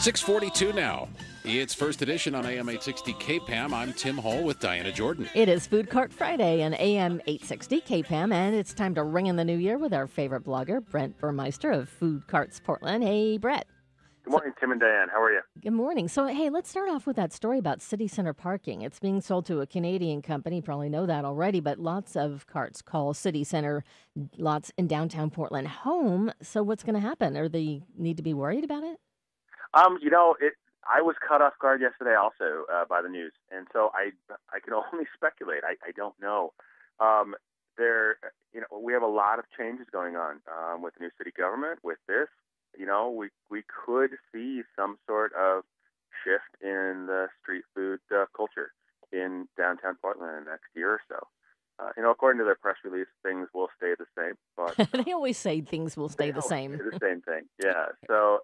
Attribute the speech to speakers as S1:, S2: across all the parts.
S1: 6:42 now. It's First Edition on AM 860 KPAM. I'm Tim Hull with Diana Jordan.
S2: It is Food Cart Friday on AM 860 KPAM, and it's time to ring in the new year with our favorite blogger, Brent Burmeister of Food Carts Portland. Hey, Brett.
S3: Good morning, Tim and Diane. How are you?
S2: Good morning. So, hey, let's start off with that story about city center parking. It's being sold to a Canadian company. You probably know that already, but lots of carts call city center lots in downtown Portland home. So what's going to happen? Or they need to be worried about it?
S3: I was caught off guard yesterday also by the news, and so I can only speculate. I don't know. We have a lot of changes going on with the new city government. With this, we could see some sort of shift in the street food culture in downtown Portland in the next year or so. According to their press release, things will stay the same. But
S2: they always say things will stay the same.
S3: The same thing, yeah. So.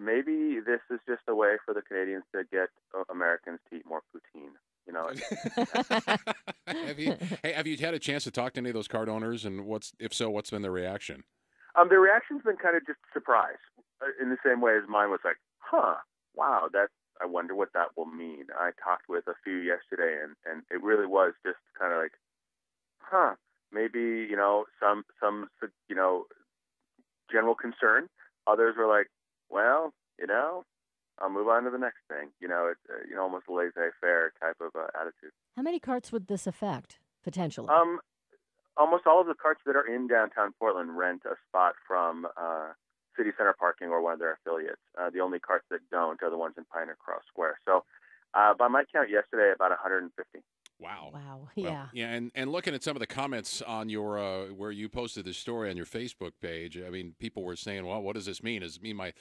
S3: Maybe this is just a way for the Canadians to get Americans to eat more poutine.
S1: Have you had a chance to talk to any of those cart owners? And if so, what's been their reaction?
S3: Their reaction's been kind of just surprise, in the same way as mine was like, wow, I wonder what that will mean. I talked with a few yesterday, and it really was just kind of like, maybe, some general concern. Others were like, well, I'll move on to the next thing. It's almost a laissez-faire type of attitude.
S2: How many carts would this affect, potentially?
S3: Almost all of the carts that are in downtown Portland rent a spot from City Center Parking or one of their affiliates. The only carts that don't are the ones in Pioneer Cross Square. So by my count yesterday, about 150.
S1: Wow.
S2: Yeah.
S1: Yeah, and looking at some of the comments on your where you posted this story on your Facebook page, I mean, people were saying, well, what does this mean? Does it mean my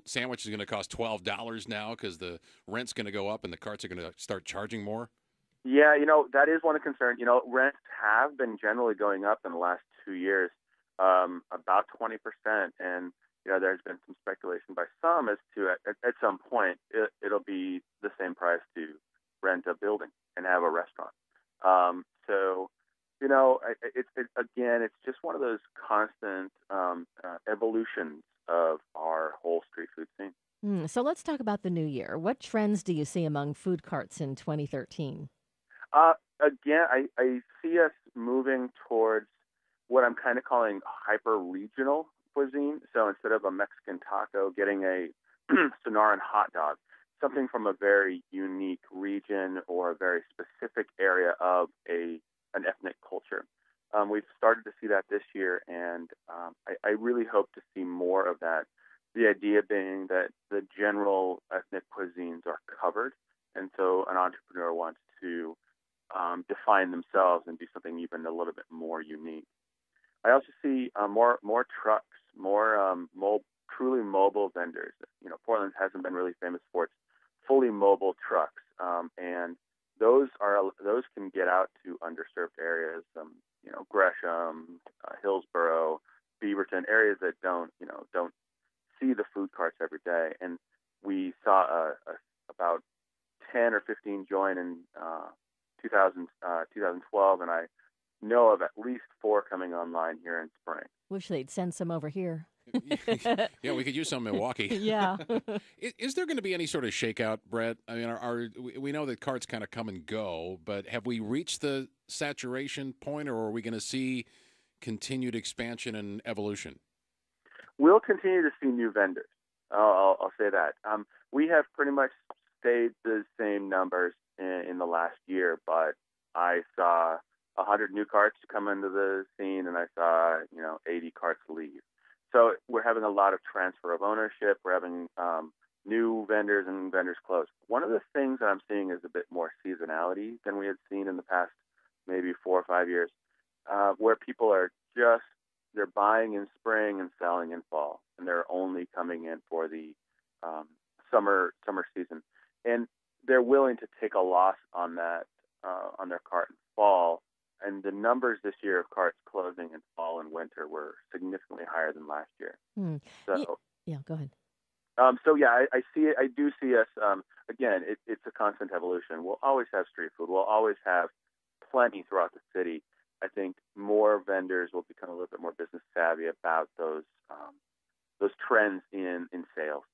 S1: sandwich is going to cost $12 now because the rent's going to go up and the carts are going to start charging more?
S3: Yeah, that is one concern. Rents have been generally going up in the last 2 years, about 20%. And, there's been some speculation by some as to at some point it'll be the same price to rent a building and have a restaurant. It's just one of those constant evolutions of our whole street food scene.
S2: So let's talk about the new year. What trends do you see among food carts in 2013?
S3: I see us moving towards what I'm kind of calling hyper-regional cuisine. So instead of a Mexican taco, getting a Sonoran hot dog, something from a very unique region or a very specific area of an ethnic culture. We've started to see that this year, and I really hope to see more of that. The idea being that the general ethnic cuisines are covered, and so an entrepreneur wants to define themselves and do something even a little bit more unique. I also see more trucks, more truly mobile vendors. Portland hasn't been really famous for its fully mobile trucks, and those can get out to underserved areas, Gresham, Hillsborough, Beaverton, areas that don't see the food carts every day. And we saw about 10 or 15 join in 2012, and I know of at least 4 coming online here in spring.
S2: Wish they'd send some over here.
S1: Yeah, we could use some in Milwaukee.
S2: Yeah.
S1: Is there going to be any sort of shakeout, Brett? I mean, we know that carts kind of come and go, but have we reached the saturation point, or are we going to see continued expansion and evolution?
S3: We'll continue to see new vendors. I'll say that. We have pretty much stayed the same numbers in the last year, but I saw 100 new carts come into the scene, and I saw 80 carts leave. So we're having a lot of transfer of ownership. We're having new vendors and vendors close. One of the things that I'm seeing is a bit more seasonality than we had seen in the past maybe 4 or 5 years, where people are they're buying in spring and selling in fall, and they're only coming in for the summer season. And they're willing to take a loss on that, on their cart in fall. And the numbers this year of carts closing in fall and winter were significantly higher than last year. So
S2: yeah, go ahead.
S3: I see it. I do see us. Again, it's a constant evolution. We'll always have street food. We'll always have plenty throughout the city. I think more vendors will become a little bit more business savvy about those trends in sales.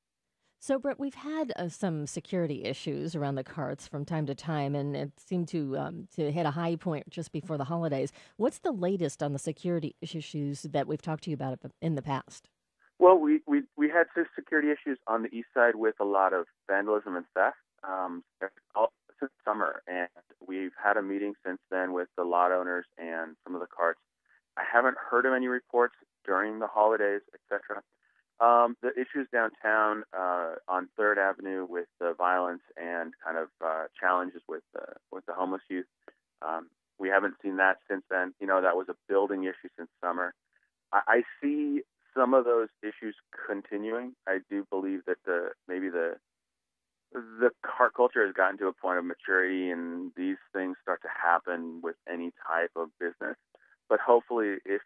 S2: So, Brett, we've had some security issues around the carts from time to time, and it seemed to hit a high point just before the holidays. What's the latest on the security issues that we've talked to you about in the past?
S3: Well, we had some security issues on the east side with a lot of vandalism and theft since summer, and we've had a meeting since then with the lot owners and some of the carts. I haven't heard of any reports during the holidays, etc. The issues downtown on Third Avenue with the violence and kind of challenges with the homeless youth. We haven't seen that since then. That was a building issue since summer. I see some of those issues continuing. I do believe that maybe the cart culture has gotten to a point of maturity, and these things start to happen with any type of business. But hopefully, if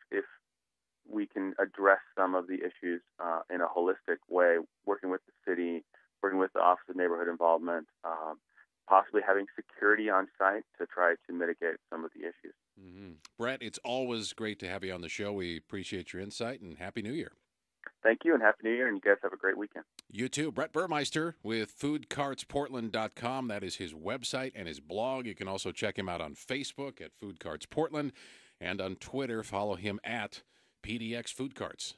S3: we can address some of the issues in a holistic way, working with the city, working with the Office of Neighborhood Involvement, possibly having security on site to try to mitigate some of the issues.
S1: Mm-hmm. Brett, it's always great to have you on the show. We appreciate your insight, and Happy New Year.
S3: Thank you, and Happy New Year, and you guys have a great weekend.
S1: You too. Brett Burmeister with foodcartsportland.com. That is his website and his blog. You can also check him out on Facebook at Food Carts Portland, and on Twitter, follow him at PDX Food Carts.